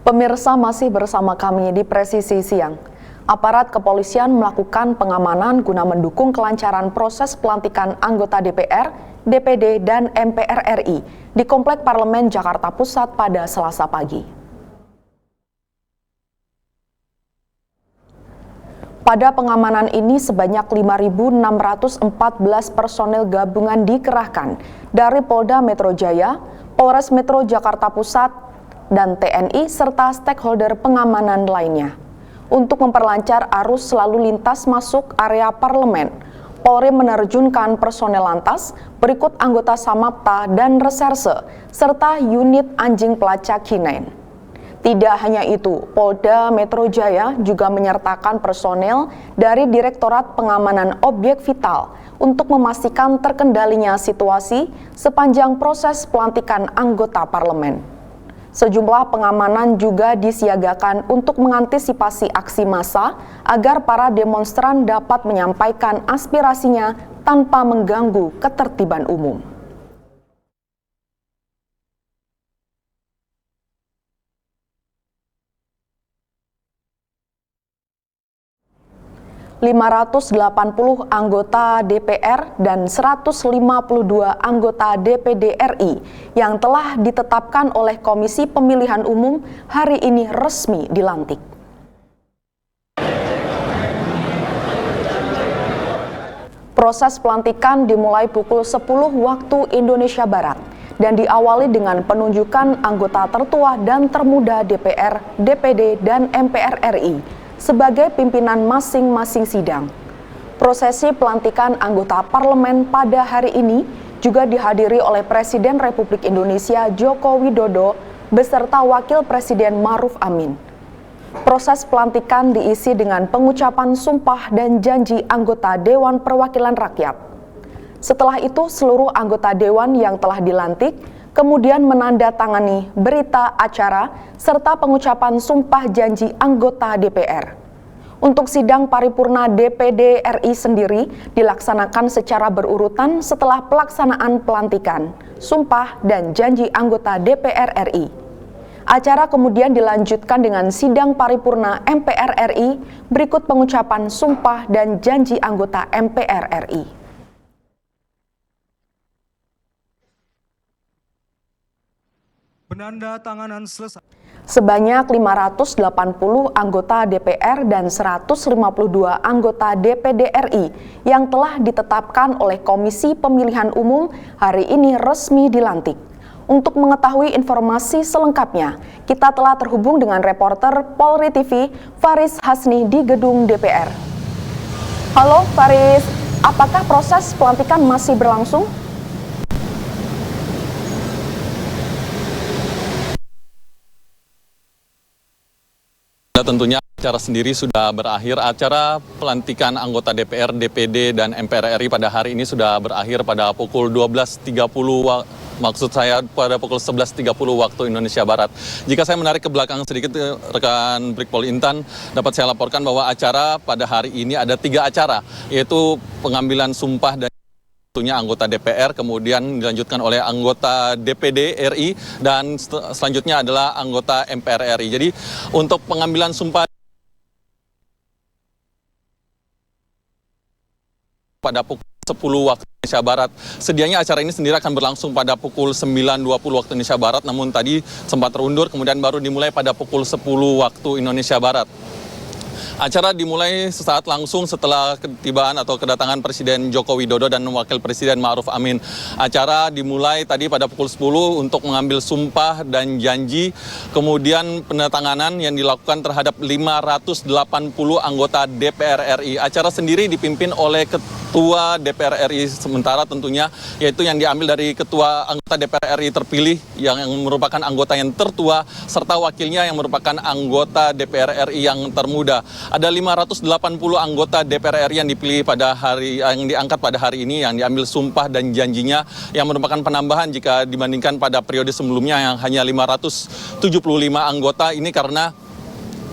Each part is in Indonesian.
Pemirsa, masih bersama kami di Presisi Siang. Aparat kepolisian melakukan pengamanan guna mendukung kelancaran proses pelantikan anggota DPR, DPD, dan MPR RI di Komplek Parlemen Jakarta Pusat pada Selasa pagi. Pada pengamanan ini sebanyak 5.614 personel gabungan dikerahkan dari Polda Metro Jaya, Polres Metro Jakarta Pusat, dan TNI serta stakeholder pengamanan lainnya. Untuk memperlancar arus lalu lintas masuk area parlemen, Polri menerjunkan personel lantas, berikut anggota Samapta dan Reserse, serta unit anjing pelacak K9. Tidak hanya itu, Polda Metro Jaya juga menyertakan personel dari Direktorat Pengamanan Objek Vital untuk memastikan terkendalinya situasi sepanjang proses pelantikan anggota parlemen. Sejumlah pengamanan juga disiagakan untuk mengantisipasi aksi massa agar para demonstran dapat menyampaikan aspirasinya tanpa mengganggu ketertiban umum. ...580 anggota DPR dan 152 anggota DPD RI yang telah ditetapkan oleh Komisi Pemilihan Umum hari ini resmi dilantik. Proses pelantikan dimulai pukul 10 waktu Indonesia Barat dan diawali dengan penunjukan anggota tertua dan termuda DPR, DPD, dan MPR RI sebagai pimpinan masing-masing sidang. Prosesi pelantikan anggota parlemen pada hari ini juga dihadiri oleh Presiden Republik Indonesia Joko Widodo beserta Wakil Presiden Ma'ruf Amin. Proses pelantikan diisi dengan pengucapan sumpah dan janji anggota Dewan Perwakilan Rakyat. Setelah itu, seluruh anggota Dewan yang telah dilantik kemudian menandatangani berita acara serta pengucapan sumpah janji anggota DPR. Untuk sidang paripurna DPD RI sendiri dilaksanakan secara berurutan setelah pelaksanaan pelantikan, sumpah, dan janji anggota DPR RI. Acara kemudian dilanjutkan dengan sidang paripurna MPR RI berikut pengucapan sumpah dan janji anggota MPR RI. Penandatanganan selesai. Sebanyak 580 anggota DPR dan 152 anggota DPD RI yang telah ditetapkan oleh Komisi Pemilihan Umum hari ini resmi dilantik. Untuk mengetahui informasi selengkapnya, kita telah terhubung dengan reporter Polri TV, Faris Hasni di gedung DPR. Halo Faris, apakah proses pelantikan masih berlangsung? Tentunya acara sendiri sudah berakhir. Acara pelantikan anggota DPR, DPD, dan MPR RI pada hari ini sudah berakhir pada pukul 12.30 pada pukul 11.30 waktu Indonesia Barat. Jika saya menarik ke belakang sedikit, rekan Brigpol Intan, dapat saya laporkan bahwa acara pada hari ini ada 3 acara, yaitu pengambilan sumpah dan tentunya anggota DPR, kemudian dilanjutkan oleh anggota DPD RI, dan selanjutnya adalah anggota MPR RI. Jadi untuk pengambilan sumpah pada pukul 10 waktu Indonesia Barat. Sedianya acara ini sendiri akan berlangsung pada pukul 9.20 waktu Indonesia Barat, namun tadi sempat terundur, kemudian baru dimulai pada pukul 10 waktu Indonesia Barat. Acara dimulai sesaat langsung setelah ketibaan atau kedatangan Presiden Joko Widodo dan Wakil Presiden Ma'ruf Amin. Acara dimulai tadi pada pukul 10 untuk mengambil sumpah dan janji, kemudian penandatanganan yang dilakukan terhadap 580 anggota DPR RI. Acara sendiri dipimpin oleh Ketua DPR RI sementara tentunya, yaitu yang diambil dari Ketua anggota DPR RI terpilih yang merupakan anggota yang tertua, serta wakilnya yang merupakan anggota DPR RI yang termuda. Ada 580 anggota DPR RI yang dipilih yang diangkat pada hari ini, yang diambil sumpah dan janjinya, yang merupakan penambahan jika dibandingkan pada periode sebelumnya yang hanya 575 anggota. Ini karena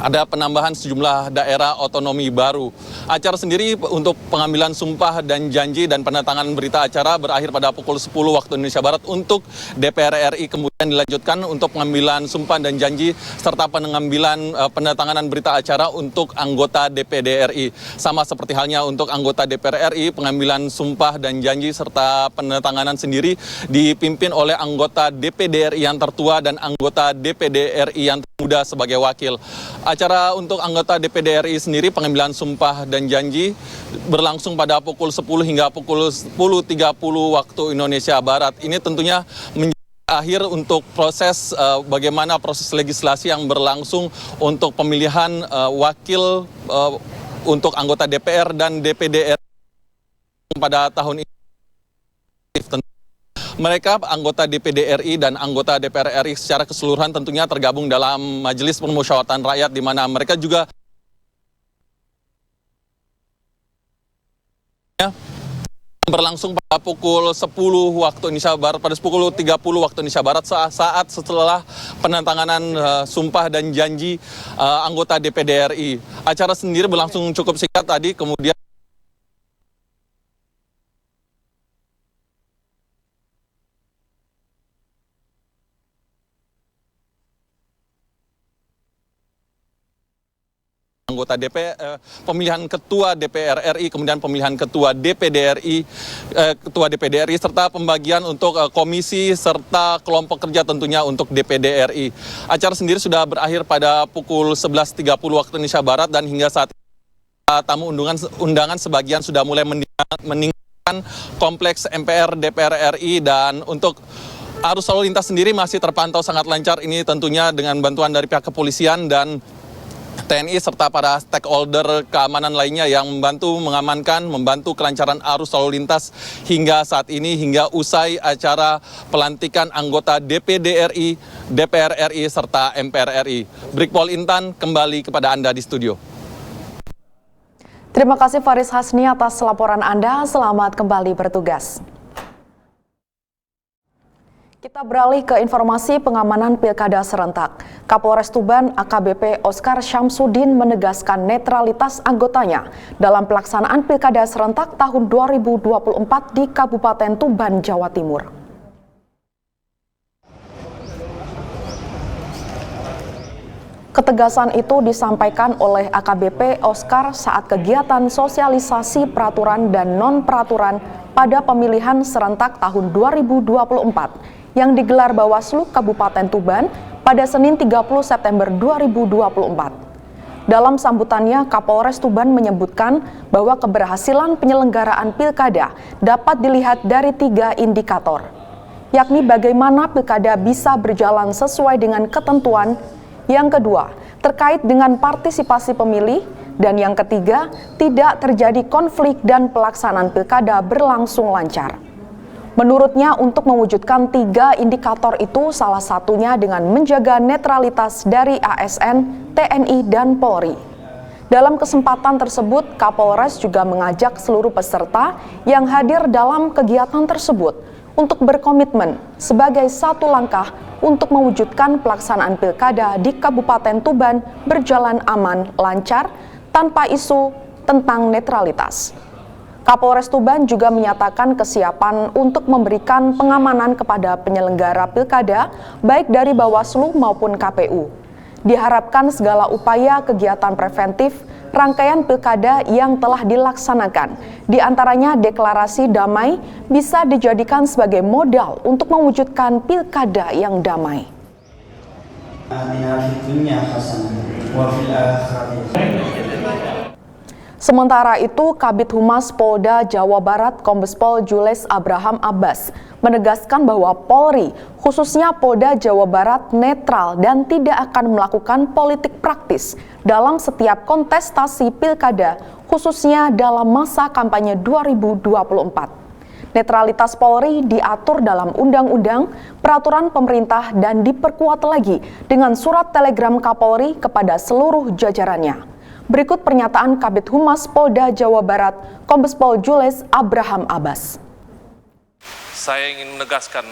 ada penambahan sejumlah daerah otonomi baru. Acara sendiri untuk pengambilan sumpah dan janji dan penandatanganan berita acara berakhir pada pukul 10 waktu Indonesia Barat untuk DPR RI, kemudian dilanjutkan untuk pengambilan sumpah dan janji serta pengambilan penandatanganan berita acara untuk anggota DPD RI. Sama seperti halnya untuk anggota DPR RI, pengambilan sumpah dan janji serta penandatanganan sendiri dipimpin oleh anggota DPD RI yang tertua dan anggota DPD RI yang termuda sebagai wakil. Acara untuk anggota DPD RI sendiri pengambilan sumpah dan janji berlangsung pada pukul 10 hingga pukul 10.30 waktu Indonesia Barat. Ini tentunya menjadi akhir untuk proses bagaimana proses legislasi yang berlangsung untuk pemilihan wakil untuk anggota DPR dan DPD RI pada tahun ini. Mereka anggota DPD RI dan anggota DPR RI secara keseluruhan tentunya tergabung dalam Majelis Permusyawaratan Rakyat, di mana mereka juga berlangsung pada pukul 10 waktu Indonesia Barat, pada pukul 30 waktu Indonesia Barat, saat setelah penandatanganan sumpah dan janji anggota DPD RI. Acara sendiri berlangsung cukup singkat tadi, kemudian anggota pemilihan ketua DPR RI, kemudian pemilihan ketua DPD RI, serta pembagian untuk komisi serta kelompok kerja tentunya untuk DPD RI. Acara sendiri sudah berakhir pada pukul 11.30 waktu Indonesia Barat, dan hingga saat ini tamu undangan sebagian sudah mulai meninggalkan kompleks MPR DPR RI, dan untuk arus lalu lintas sendiri masih terpantau sangat lancar. Ini tentunya dengan bantuan dari pihak kepolisian dan TNI serta para stakeholder keamanan lainnya yang membantu kelancaran arus lalu lintas hingga saat ini, hingga usai acara pelantikan anggota DPD RI, DPR RI, serta MPR RI. Brigpol Intan, kembali kepada Anda di studio. Terima kasih Faris Hasni atas laporan Anda, selamat kembali bertugas. Kita beralih ke informasi pengamanan Pilkada serentak. Kapolres Tuban AKBP Oskar Syamsuddin menegaskan netralitas anggotanya dalam pelaksanaan Pilkada serentak tahun 2024 di Kabupaten Tuban, Jawa Timur. Ketegasan itu disampaikan oleh AKBP Oskar saat kegiatan sosialisasi peraturan dan non-peraturan pada pemilihan serentak tahun 2024 yang digelar Bawaslu Kabupaten Tuban pada Senin 30 September 2024. Dalam sambutannya, Kapolres Tuban menyebutkan bahwa keberhasilan penyelenggaraan pilkada dapat dilihat dari 3 indikator, yakni bagaimana pilkada bisa berjalan sesuai dengan ketentuan, yang kedua, terkait dengan partisipasi pemilih, dan yang ketiga, tidak terjadi konflik dan pelaksanaan pilkada berlangsung lancar. Menurutnya, untuk mewujudkan 3 indikator itu salah satunya dengan menjaga netralitas dari ASN, TNI, dan Polri. Dalam kesempatan tersebut, Kapolres juga mengajak seluruh peserta yang hadir dalam kegiatan tersebut untuk berkomitmen sebagai satu langkah untuk mewujudkan pelaksanaan pilkada di Kabupaten Tuban berjalan aman, lancar, tanpa isu tentang netralitas. Kapolres Tuban juga menyatakan kesiapan untuk memberikan pengamanan kepada penyelenggara pilkada, baik dari Bawaslu maupun KPU. Diharapkan segala upaya kegiatan preventif rangkaian pilkada yang telah dilaksanakan, diantaranya deklarasi damai, bisa dijadikan sebagai modal untuk mewujudkan pilkada yang damai. Sementara itu, Kabid Humas Polda Jawa Barat Kombes Pol Jules Abraham Abbas menegaskan bahwa Polri, khususnya Polda Jawa Barat, netral dan tidak akan melakukan politik praktis dalam setiap kontestasi pilkada, khususnya dalam masa kampanye 2024. Netralitas Polri diatur dalam undang-undang, peraturan pemerintah, dan diperkuat lagi dengan surat telegram Kapolri kepada seluruh jajarannya. Berikut pernyataan Kabid Humas Polda Jawa Barat, Kombes Pol Jules Abraham Abbas. Saya ingin menegaskan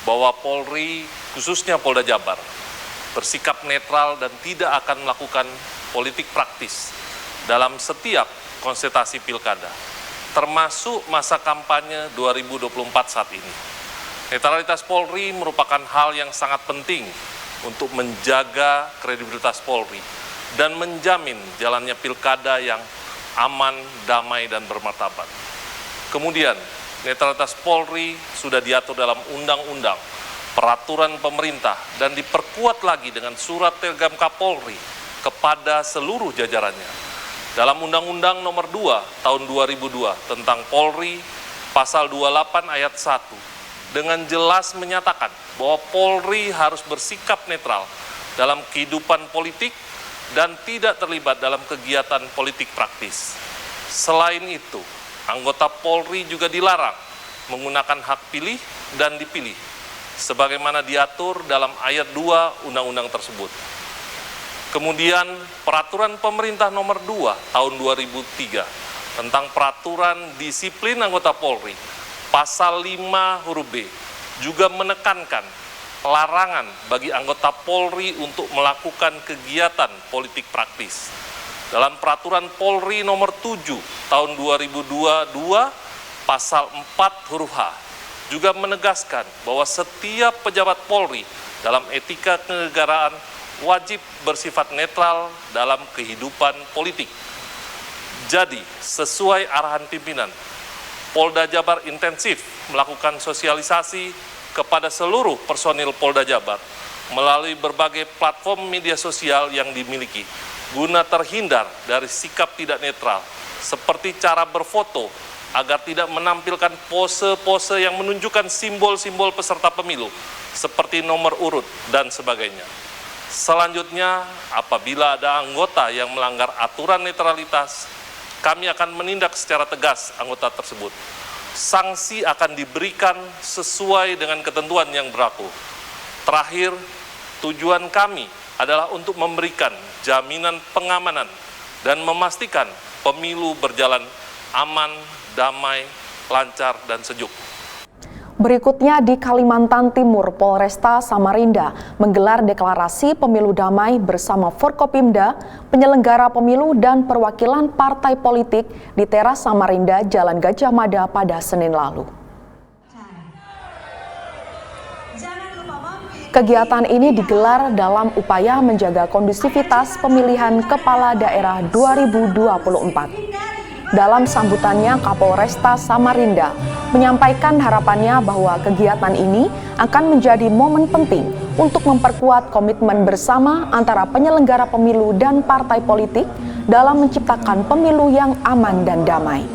bahwa Polri, khususnya Polda Jabar, bersikap netral dan tidak akan melakukan politik praktis dalam setiap konsultasi pilkada, termasuk masa kampanye 2024 saat ini. Netralitas Polri merupakan hal yang sangat penting untuk menjaga kredibilitas Polri dan menjamin jalannya pilkada yang aman, damai, dan bermartabat. Kemudian, netralitas Polri sudah diatur dalam undang-undang, peraturan pemerintah, dan diperkuat lagi dengan surat telegram Kapolri kepada seluruh jajarannya. Dalam Undang-Undang Nomor 2 Tahun 2002 tentang Polri, Pasal 28 Ayat 1, dengan jelas menyatakan bahwa Polri harus bersikap netral dalam kehidupan politik dan tidak terlibat dalam kegiatan politik praktis. Selain itu, anggota Polri juga dilarang menggunakan hak pilih dan dipilih, sebagaimana diatur dalam ayat 2 undang-undang tersebut. Kemudian, Peraturan Pemerintah Nomor 2 Tahun 2003 tentang Peraturan Disiplin Anggota Polri, Pasal 5 huruf B, juga menekankan larangan bagi anggota Polri untuk melakukan kegiatan politik praktis. Dalam Peraturan Polri Nomor 7 Tahun 2022, Pasal 4 huruf H, juga menegaskan bahwa setiap pejabat Polri dalam etika kenegaraan wajib bersifat netral dalam kehidupan politik. Jadi, sesuai arahan pimpinan, Polda Jabar intensif melakukan sosialisasi kepada seluruh personil Polda Jabar melalui berbagai platform media sosial yang dimiliki, guna terhindar dari sikap tidak netral, seperti cara berfoto agar tidak menampilkan pose-pose yang menunjukkan simbol-simbol peserta pemilu, seperti nomor urut dan sebagainya. Selanjutnya, apabila ada anggota yang melanggar aturan netralitas, kami akan menindak secara tegas anggota tersebut. Sanksi akan diberikan sesuai dengan ketentuan yang berlaku. Terakhir, tujuan kami adalah untuk memberikan jaminan pengamanan dan memastikan pemilu berjalan aman, damai, lancar, dan sejuk. Berikutnya di Kalimantan Timur, Polresta Samarinda menggelar deklarasi pemilu damai bersama Forkopimda, penyelenggara pemilu dan perwakilan partai politik di teras Samarinda, Jalan Gajah Mada pada Senin lalu. Kegiatan ini digelar dalam upaya menjaga kondusivitas pemilihan kepala daerah 2024. Dalam sambutannya, Kapolresta Samarinda menyampaikan harapannya bahwa kegiatan ini akan menjadi momen penting untuk memperkuat komitmen bersama antara penyelenggara pemilu dan partai politik dalam menciptakan pemilu yang aman dan damai.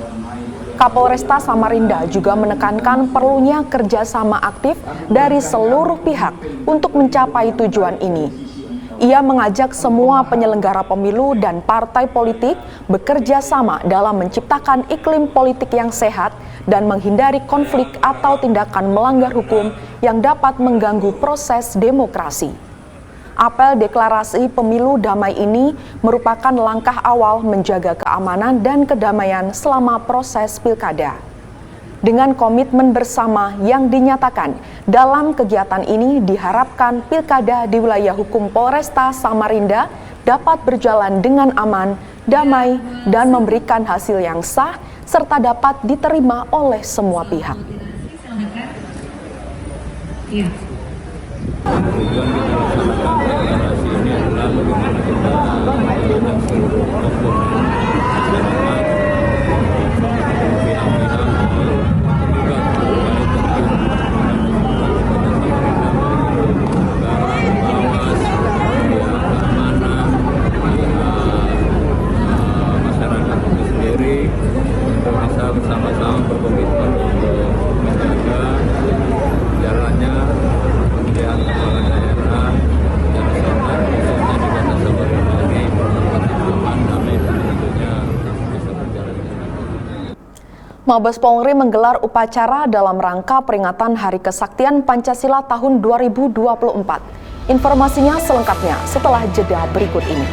Kapolresta Samarinda juga menekankan perlunya kerjasama aktif dari seluruh pihak untuk mencapai tujuan ini. Ia mengajak semua penyelenggara pemilu dan partai politik bekerja sama dalam menciptakan iklim politik yang sehat dan menghindari konflik atau tindakan melanggar hukum yang dapat mengganggu proses demokrasi. Apel deklarasi pemilu damai ini merupakan langkah awal menjaga keamanan dan kedamaian selama proses pilkada. Dengan komitmen bersama yang dinyatakan dalam kegiatan ini, diharapkan pilkada di wilayah hukum Polresta Samarinda dapat berjalan dengan aman, damai, dan memberikan hasil yang sah serta dapat diterima oleh semua pihak. Tujuan kita laksanakan deklarasi ini adalah bagaimana kita mengajak seluruh tokoh masyarakat, pihak-pihak terlibat terkait tentang masyarakat itu sendiri untuk bisa bersama-sama berkomitmen untuk menjaga jalannya pemilihan kepala daerah yang serentak khususnya di Kota Samarinda ini aman, damai, dan tentunya bisa berjalan dengan baik. Mabes Polri menggelar upacara dalam rangka peringatan Hari Kesaktian Pancasila tahun 2024. Informasinya selengkapnya setelah jeda berikut ini.